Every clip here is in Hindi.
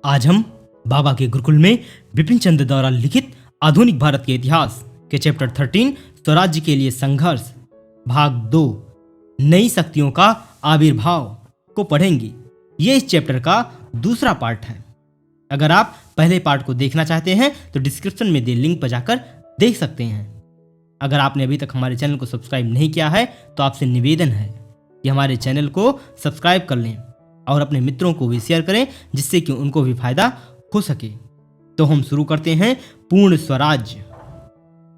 आज हम बाबा के गुरुकुल में विपिन चंद्र द्वारा लिखित आधुनिक भारत के इतिहास के चैप्टर 13 स्वराज्य के लिए संघर्ष भाग 2 नई शक्तियों का आविर्भाव को पढ़ेंगे। ये इस चैप्टर का दूसरा पार्ट है। अगर आप पहले पार्ट को देखना चाहते हैं तो डिस्क्रिप्शन में दिए लिंक पर जाकर देख सकते हैं। अगर आपने अभी तक हमारे चैनल को सब्सक्राइब नहीं किया है तो आपसे निवेदन है कि हमारे चैनल को सब्सक्राइब कर लें और अपने मित्रों को भी शेयर करें जिससे कि उनको भी फायदा हो सके। तो हम शुरू करते हैं। पूर्ण स्वराज्य।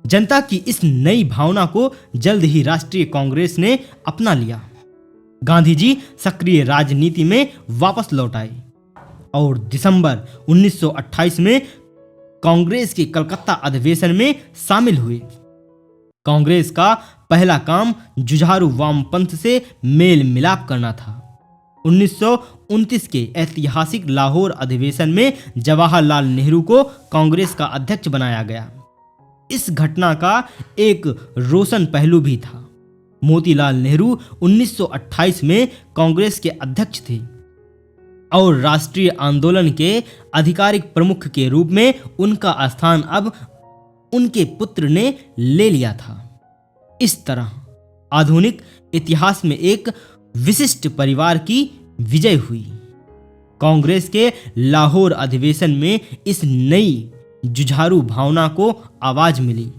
जनता की इस नई भावना को जल्द ही राष्ट्रीय कांग्रेस ने अपना लिया। गांधी जी सक्रिय राजनीति में वापस लौट आए और दिसंबर 1928 में कांग्रेस के कलकत्ता अधिवेशन में शामिल हुए। कांग्रेस का पहला काम जुझारू वामपंथ से मेल मिलाप करना था। 1929 के ऐतिहासिक लाहौर अधिवेशन में जवाहरलाल नेहरू को कांग्रेस का अध्यक्ष बनाया गया। इस घटना का एक रोशन पहलू भी था। मोतीलाल नेहरू 1928 में कांग्रेस के अध्यक्ष थे और राष्ट्रीय आंदोलन के आधिकारिक प्रमुख के रूप में उनका स्थान अब उनके पुत्र ने ले लिया था। इस तरह आधुनिक इतिहास में एक विशिष्ट परिवार की विजय हुई। कांग्रेस के लाहौर अधिवेशन में इस नई जुझारू भावना को आवाज मिली।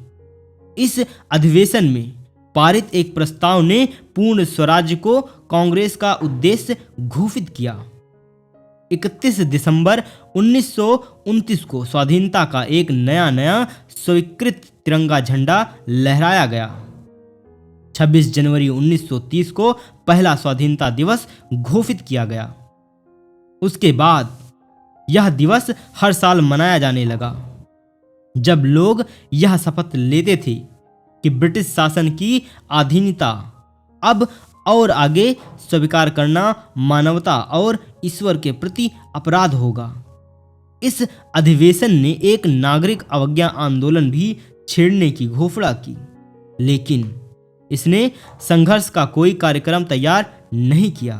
इस अधिवेशन में पारित एक प्रस्ताव ने पूर्ण स्वराज्य को कांग्रेस का उद्देश्य घोषित किया। 31 दिसंबर 1929 को स्वाधीनता का एक नया स्वीकृत तिरंगा झंडा लहराया गया। 26 जनवरी 1930 को पहला स्वाधीनता दिवस घोषित किया गया। उसके बाद यह दिवस हर साल मनाया जाने लगा। जब लोग यह शपथ लेते थे कि ब्रिटिश शासन की अधीनता अब और आगे स्वीकार करना मानवता और ईश्वर के प्रति अपराध होगा। इस अधिवेशन ने एक नागरिक अवज्ञा आंदोलन भी छेड़ने की घोषणा की, लेकिन इसने संघर्ष का कोई कार्यक्रम तैयार नहीं किया।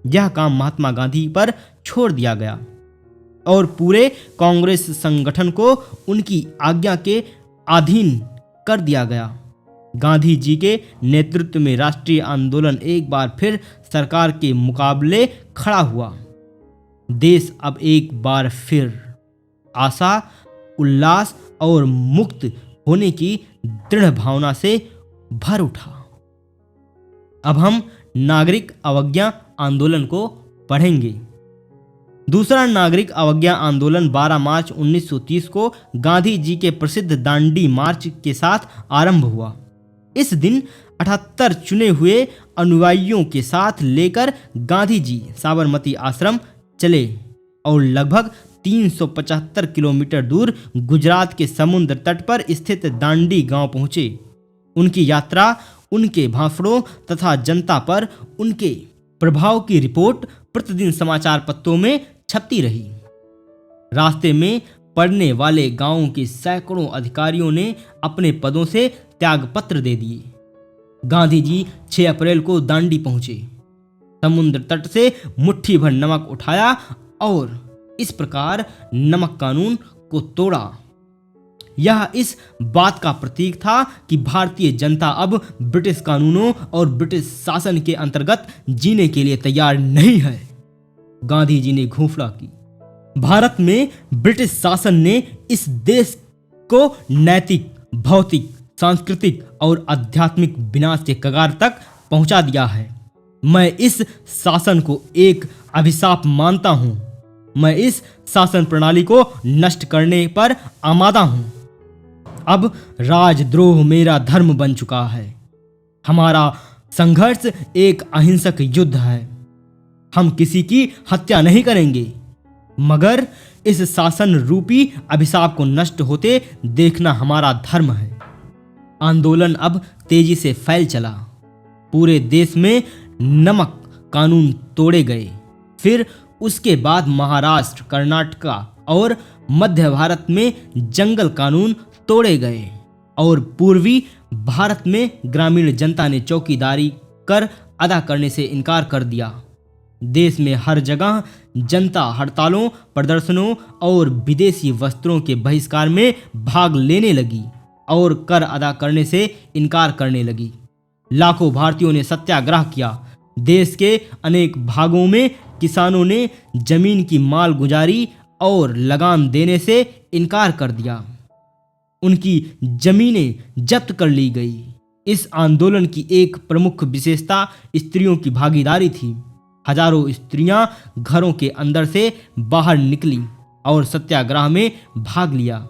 यह काम महात्मा गांधी पर छोड़ दिया गया और पूरे कांग्रेस संगठन को उनकी आज्ञा के अधीन कर दिया गया। गांधी जी के नेतृत्व में राष्ट्रीय आंदोलन एक बार फिर सरकार के मुकाबले खड़ा हुआ। देश अब एक बार फिर आशा, उल्लास और मुक्त होने की दृढ़ भावना से भर उठा। अब हम नागरिक अवज्ञा आंदोलन को पढ़ेंगे। दूसरा नागरिक अवज्ञा आंदोलन 12 मार्च 1930 को गांधी जी के प्रसिद्ध दांडी मार्च के साथ आरंभ हुआ। इस दिन 78 चुने हुए अनुयायियों के साथ लेकर गांधी जी साबरमती आश्रम चले और लगभग 375 किलोमीटर दूर गुजरात के समुद्र तट पर स्थित दांडी गांव पहुंचे। उनकी यात्रा, उनके भाषणों तथा जनता पर उनके प्रभाव की रिपोर्ट प्रतिदिन समाचार पत्रों में छपती रही। रास्ते में पड़ने वाले गांवों के सैकड़ों अधिकारियों ने अपने पदों से त्यागपत्र दे दिए। गांधी जी 6 अप्रैल को दांडी पहुंचे, समुद्र तट से मुट्ठी भर नमक उठाया और इस प्रकार नमक कानून को तोड़ा। यह इस बात का प्रतीक था कि भारतीय जनता अब ब्रिटिश कानूनों और ब्रिटिश शासन के अंतर्गत जीने के लिए तैयार नहीं है। गांधी जी ने घोषणा की, भारत में ब्रिटिश शासन ने इस देश को नैतिक, भौतिक, सांस्कृतिक और आध्यात्मिक विनाश के कगार तक पहुंचा दिया है। मैं इस शासन को एक अभिशाप मानता हूं। मैं इस शासन प्रणाली को नष्ट करने पर आमादा हूं। अब राजद्रोह मेरा धर्म बन चुका है। हमारा संघर्ष एक अहिंसक युद्ध है। हम किसी की हत्या नहीं करेंगे, मगर इस शासन रूपी अभिशाप को नष्ट होते देखना हमारा धर्म है। आंदोलन अब तेजी से फैल चला। पूरे देश में नमक कानून तोड़े गए। फिर उसके बाद महाराष्ट्र, कर्नाटक और मध्य भारत में जंगल कानून तोड़े गए और पूर्वी भारत में ग्रामीण जनता ने चौकीदारी कर अदा करने से इनकार कर दिया। देश में हर जगह जनता हड़तालों, प्रदर्शनों और विदेशी वस्त्रों के बहिष्कार में भाग लेने लगी और कर अदा करने से इनकार करने लगी। लाखों भारतीयों ने सत्याग्रह किया। देश के अनेक भागों में किसानों ने जमीन की मालगुजारी और लगान देने से इनकार कर दिया। उनकी जमीनें जब्त कर ली गई। इस आंदोलन की एक प्रमुख विशेषता स्त्रियों की भागीदारी थी। हजारों स्त्रियां घरों के अंदर से बाहर निकली और सत्याग्रह में भाग लिया।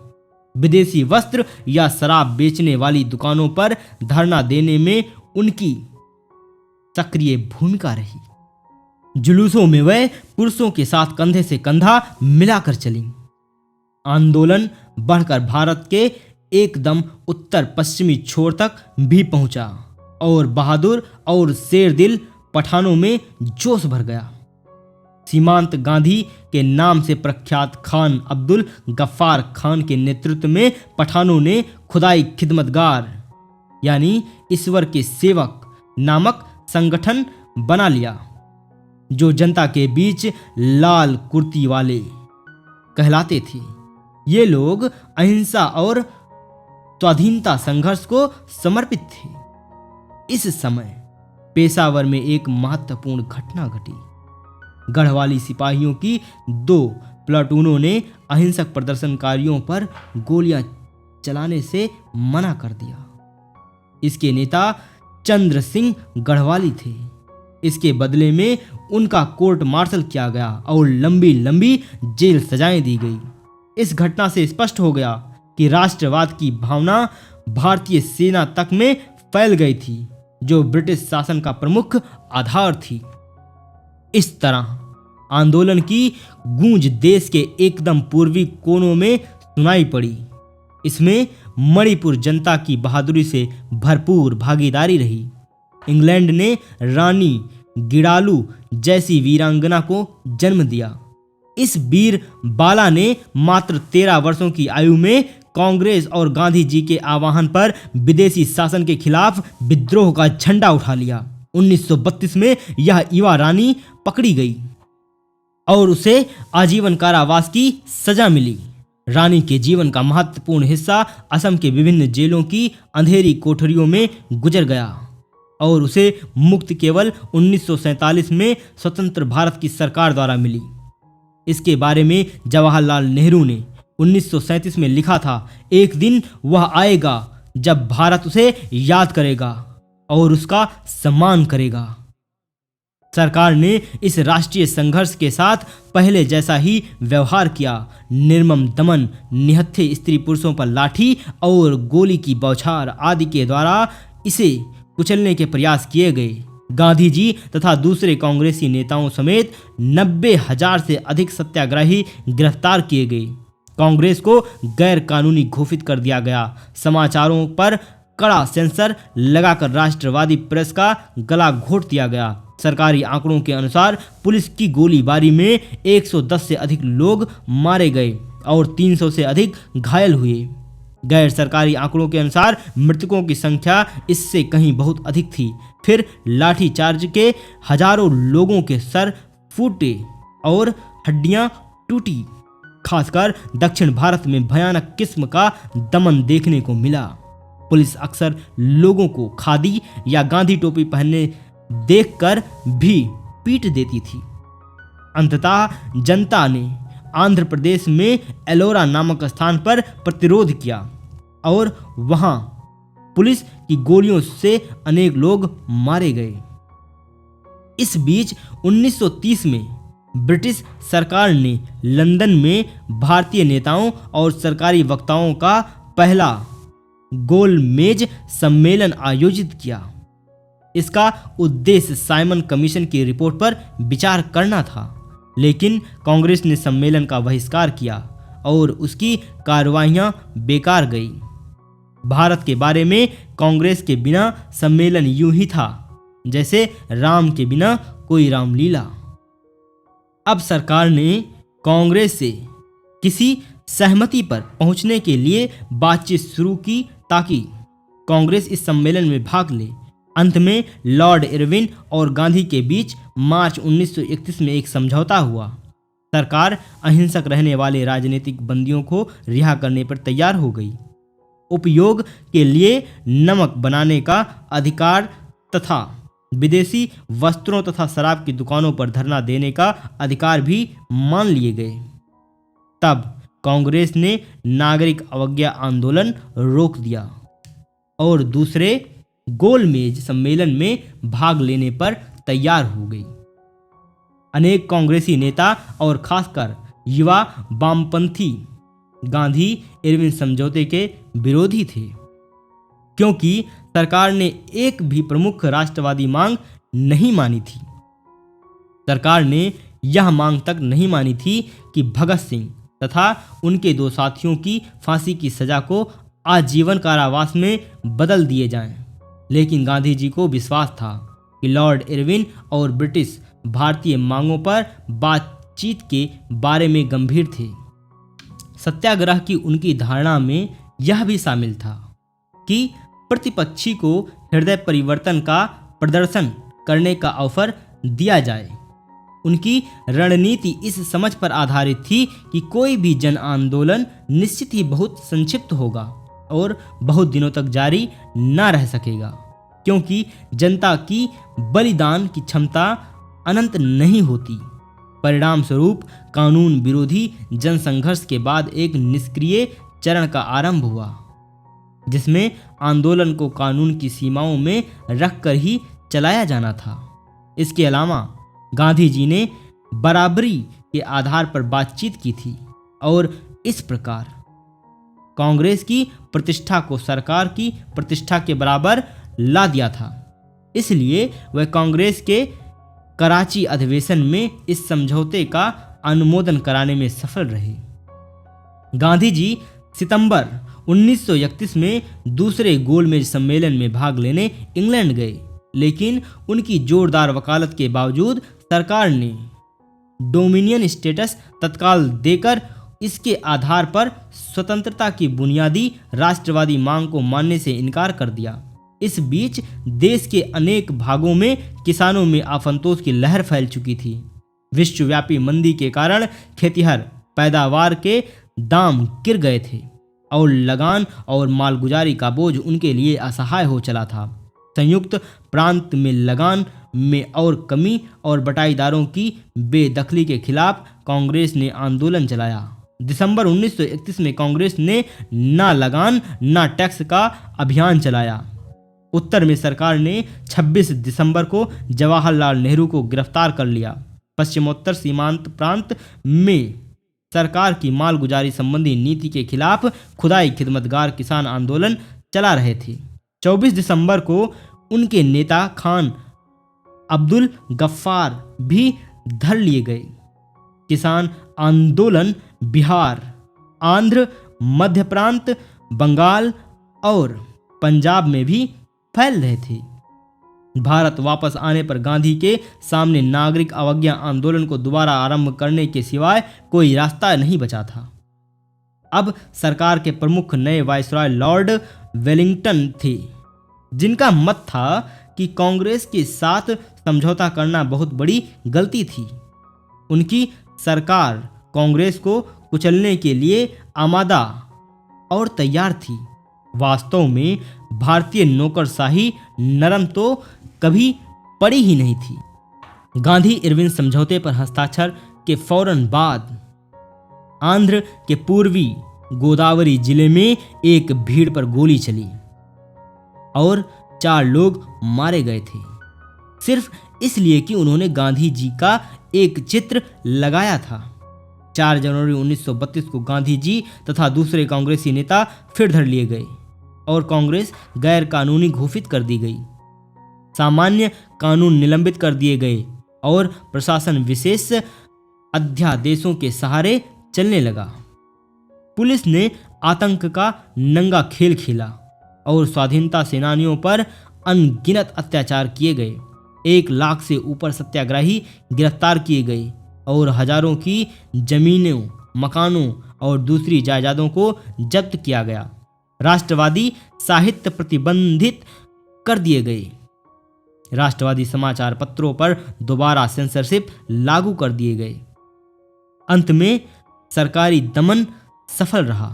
विदेशी वस्त्र या शराब बेचने वाली दुकानों पर धरना देने में उनकी सक्रिय भूमिका रही। जुलूसों में वह पुरुषों के साथ कंधे से कंधा मिलाकर चली। आंदोलन बढ़कर भारत के एकदम उत्तर पश्चिमी छोर तक भी पहुंचा और बहादुर और शेर दिल पठानों में जोश भर गया। सीमांत गांधी के नाम से प्रख्यात खान अब्दुल गफ्फार खान के नेतृत्व में पठानों ने खुदाई खिदमतगार यानी ईश्वर के सेवक नामक संगठन बना लिया, जो जनता के बीच लाल कुर्ती वाले कहलाते थे। ये लोग अहिंसा और स्वाधीनता संघर्ष को समर्पित थे। इस समय पेशावर में एक महत्वपूर्ण घटना घटी। गढ़वाली सिपाहियों की 2 प्लाटूनों ने अहिंसक प्रदर्शनकारियों पर गोलियां चलाने से मना कर दिया। इसके नेता चंद्र सिंह गढ़वाली थे। इसके बदले में उनका कोर्ट मार्शल किया गया और लंबी लंबी जेल सजाएं दी गई। इस घटना से स्पष्ट हो गया कि राष्ट्रवाद की भावना भारतीय सेना तक में फैल गई थी, जो ब्रिटिश शासन का प्रमुख आधार थी। इस तरह आंदोलन की गूंज देश के एकदम पूर्वी कोनों में सुनाई पड़ी। इसमें मणिपुर जनता की बहादुरी से भरपूर भागीदारी रही। इंग्लैंड ने रानी गिडालू जैसी वीरांगना को जन्म दिया। इस वीर बाला ने मात्र 13 वर्षों की आयु में कांग्रेस और गांधी जी के आह्वान पर विदेशी शासन के खिलाफ विद्रोह का झंडा उठा लिया। 1932 में यह युवा रानी पकड़ी गई और उसे आजीवन कारावास की सजा मिली। रानी के जीवन का महत्वपूर्ण हिस्सा असम के विभिन्न जेलों की अंधेरी कोठरियों में गुजर गया और उसे मुक्ति केवल 1947 में स्वतंत्र भारत की सरकार द्वारा मिली। इसके बारे में जवाहरलाल नेहरू ने 1937 में लिखा था, एक दिन वह आएगा जब भारत उसे याद करेगा और उसका सम्मान करेगा। सरकार ने इस राष्ट्रीय संघर्ष के साथ पहले जैसा ही व्यवहार किया। निर्मम दमन, निहत्थे स्त्री पुरुषों पर लाठी और गोली की बौछार आदि के द्वारा इसे कुचलने के प्रयास किए गए। गांधी जी तथा दूसरे कांग्रेसी नेताओं समेत 90,000 से अधिक सत्याग्रही गिरफ्तार किए गए। कांग्रेस को गैर कानूनी घोषित कर दिया गया। समाचारों पर कड़ा सेंसर लगाकर राष्ट्रवादी प्रेस का गला घोट दिया गया। सरकारी आंकड़ों के अनुसार पुलिस की गोलीबारी में 110 से अधिक लोग मारे गए और 300 से अधिक घायल हुए। गैर सरकारी आंकड़ों के अनुसार मृतकों की संख्या इससे कहीं बहुत अधिक थी। फिर लाठीचार्ज के हजारों लोगों के सर फूटे और हड्डियां टूटी। खासकर दक्षिण भारत में भयानक किस्म का दमन देखने को मिला। पुलिस अक्सर लोगों को खादी या गांधी टोपी पहनने देखकर भी पीट देती थी। अंततः जनता ने आंध्र प्रदेश में एलोरा नामक स्थान पर प्रतिरोध किया और वहां पुलिस की गोलियों से अनेक लोग मारे गए। इस बीच 1930 में ब्रिटिश सरकार ने लंदन में भारतीय नेताओं और सरकारी वक्ताओं का पहला गोलमेज सम्मेलन आयोजित किया। इसका उद्देश्य साइमन कमीशन की रिपोर्ट पर विचार करना था, लेकिन कांग्रेस ने सम्मेलन का बहिष्कार किया और उसकी कार्रवाइयां बेकार गई। भारत के बारे में कांग्रेस के बिना सम्मेलन यूं ही था जैसे राम के बिना कोई रामलीला। अब सरकार ने कांग्रेस से किसी सहमति पर पहुंचने के लिए बातचीत शुरू की ताकि कांग्रेस इस सम्मेलन में भाग ले। अंत में लॉर्ड इरविन और गांधी के बीच मार्च 1931 में एक समझौता हुआ। सरकार अहिंसक रहने वाले राजनीतिक बंदियों को रिहा करने पर तैयार हो गई। उपयोग के लिए नमक बनाने का अधिकार तथा विदेशी वस्त्रों तथा शराब की दुकानों पर धरना देने का अधिकार भी मान लिए गए। तब कांग्रेस ने नागरिक अवज्ञा आंदोलन रोक दिया और दूसरे गोलमेज सम्मेलन में भाग लेने पर तैयार हो गई। अनेक कांग्रेसी नेता और खासकर युवा वामपंथी गांधी इरविन समझौते के विरोधी थे, क्योंकि सरकार ने एक भी प्रमुख राष्ट्रवादी मांग नहीं मानी थी। सरकार ने यह मांग तक नहीं मानी थी कि भगत सिंह तथा उनके 2 साथियों की फांसी की सजा को आजीवन कारावास में बदल दिए जाएं। लेकिन गांधी जी को विश्वास था कि लॉर्ड इरविन और ब्रिटिश भारतीय मांगों पर बातचीत के बारे में गंभीर थे। सत्याग्रह की उनकी धारणा में यह भी शामिल था कि प्रतिपक्षी को हृदय परिवर्तन का प्रदर्शन करने का अवसर दिया जाए। उनकी रणनीति इस समझ पर आधारित थी कि कोई भी जन आंदोलन निश्चित ही बहुत संक्षिप्त होगा और बहुत दिनों तक जारी न रह सकेगा, क्योंकि जनता की बलिदान की क्षमता अनंत नहीं होती। परिणाम स्वरूप कानून विरोधी जनसंघर्ष के बाद एक निष्क्रिय चरण का आरंभ हुआ, जिसमें आंदोलन को कानून की सीमाओं में रखकर ही चलाया जाना था। इसके अलावा गांधी जी ने बराबरी के आधार पर बातचीत की थी और इस प्रकार कांग्रेस की प्रतिष्ठा को सरकार की प्रतिष्ठा के बराबर ला दिया था। इसलिए वह कांग्रेस के कराची अधिवेशन में इस समझौते का अनुमोदन कराने में सफल रहे। गांधी जी सितंबर 1931 में दूसरे गोलमेज सम्मेलन में भाग लेने इंग्लैंड गए, लेकिन उनकी जोरदार वकालत के बावजूद सरकार ने डोमिनियन स्टेटस तत्काल देकर इसके आधार पर स्वतंत्रता की बुनियादी राष्ट्रवादी मांग को मानने से इनकार कर दिया। इस बीच देश के अनेक भागों में किसानों में असंतोष की लहर फैल चुकी थी। विश्वव्यापी मंदी के कारण खेतिहर पैदावार के दाम गिर गए थे और लगान और मालगुजारी का बोझ उनके लिए असहाय हो चला था। संयुक्त प्रांत में लगान में और कमी और बटाईदारों की बेदखली के खिलाफ कांग्रेस ने आंदोलन चलाया। दिसंबर 1931 में कांग्रेस ने ना लगान ना टैक्स का अभियान चलाया। उत्तर में सरकार ने 26 दिसंबर को जवाहरलाल नेहरू को गिरफ्तार कर लिया। पश्चिमोत्तर सीमांत प्रांत में सरकार की मालगुजारी संबंधी नीति के खिलाफ खुदाई खिदमतगार किसान आंदोलन चला रहे थे। 24 दिसंबर को उनके नेता खान अब्दुल गफ्फार भी धर लिए गए। किसान आंदोलन बिहार, आंध्र, मध्य प्रांत, बंगाल और पंजाब में भी फैल रहे थे। भारत वापस आने पर गांधी के सामने नागरिक अवज्ञा आंदोलन को दोबारा आरंभ करने के सिवाय कोई रास्ता नहीं बचा था। अब सरकार के प्रमुख नए वायसराय लॉर्ड वेलिंगटन थे, जिनका मत था कि कांग्रेस के साथ समझौता करना बहुत बड़ी गलती थी। उनकी सरकार कांग्रेस को कुचलने के लिए आमादा और तैयार थी। वास्तव में भारतीय नौकरशाही नरम तो कभी पड़ी ही नहीं थी। गांधी इरविन समझौते पर हस्ताक्षर के फौरन बाद आंध्र के पूर्वी गोदावरी जिले में एक भीड़ पर गोली चली और 4 लोग मारे गए थे, सिर्फ इसलिए कि उन्होंने गांधी जी का एक चित्र लगाया था। 4 जनवरी 1932 को गांधी जी तथा दूसरे कांग्रेसी नेता फिर धर लिए गए और कांग्रेस गैर कानूनी घोषित कर दी गई। सामान्य कानून निलंबित कर दिए गए और प्रशासन विशेष अध्यादेशों के सहारे चलने लगा। पुलिस ने आतंक का नंगा खेल खेला और स्वाधीनता सेनानियों पर अनगिनत अत्याचार किए गए। 1 लाख से ऊपर सत्याग्रही गिरफ्तार किए गए और हजारों की जमीनों, मकानों और दूसरी जायदादों को जब्त किया गया। राष्ट्रवादी साहित्य प्रतिबंधित कर दिए गए। राष्ट्रवादी समाचार पत्रों पर दोबारा सेंसरशिप लागू कर दिए गए। अंत में सरकारी दमन सफल रहा,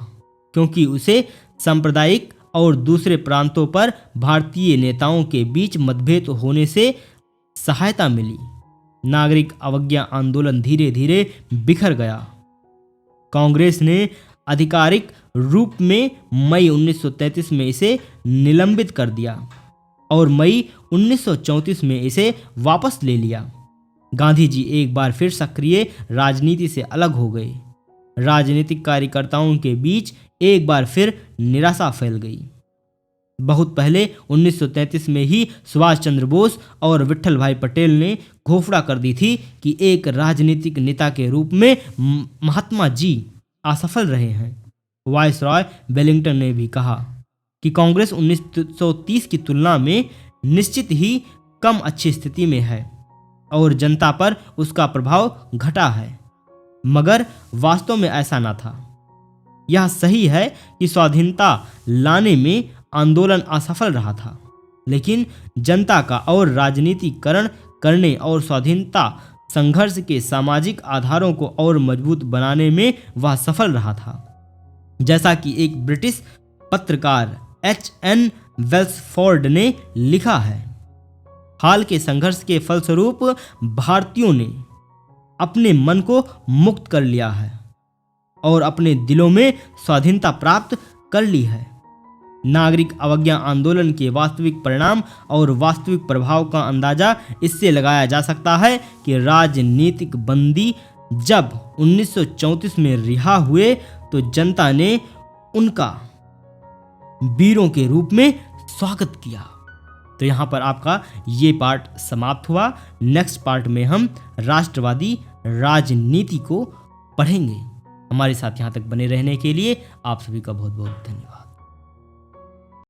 क्योंकि उसे सांप्रदायिक और दूसरे प्रांतों पर भारतीय नेताओं के बीच मतभेद होने से सहायता मिली। नागरिक अवज्ञा आंदोलन धीरे धीरे बिखर गया। कांग्रेस ने आधिकारिक रूप में मई 1933 में इसे निलंबित कर दिया और मई 1934 में इसे वापस ले लिया। गांधी जी एक बार फिर सक्रिय राजनीति से अलग हो गए। राजनीतिक कार्यकर्ताओं के बीच एक बार फिर निराशा फैल गई। बहुत पहले 1933 में ही सुभाष चंद्र बोस और विट्ठल भाई पटेल ने घोषणा कर दी थी कि एक राजनीतिक नेता के रूप में महात्मा जी असफल रहे हैं। वायसरॉय वेलिंगटन ने भी कहा कि कांग्रेस 1930 की तुलना में निश्चित ही कम अच्छी स्थिति में है और जनता पर उसका प्रभाव घटा है, मगर वास्तव में ऐसा न था। यह सही है कि स्वाधीनता लाने में आंदोलन असफल रहा था, लेकिन जनता का और राजनीतिकरण करने और स्वाधीनता संघर्ष के सामाजिक आधारों को और मजबूत बनाने में वह सफल रहा था। जैसा कि एक ब्रिटिश पत्रकार H.N. वेल्सफोर्ड ने लिखा है, हाल के संघर्ष के फलस्वरूप भारतीयों ने अपने मन को मुक्त कर लिया है और अपने दिलों में स्वाधीनता प्राप्त कर ली है। नागरिक अवज्ञा आंदोलन के वास्तविक परिणाम और वास्तविक प्रभाव का अंदाजा इससे लगाया जा सकता है कि राजनीतिक बंदी जब 1934 में रिहा हुए तो जनता ने उनका वीरों के रूप में स्वागत किया। तो यहाँ पर आपका ये पार्ट समाप्त हुआ। नेक्स्ट पार्ट में हम राष्ट्रवादी राजनीति को पढ़ेंगे। हमारे साथ यहाँ तक बने रहने के लिए आप सभी का बहुत बहुत धन्यवाद।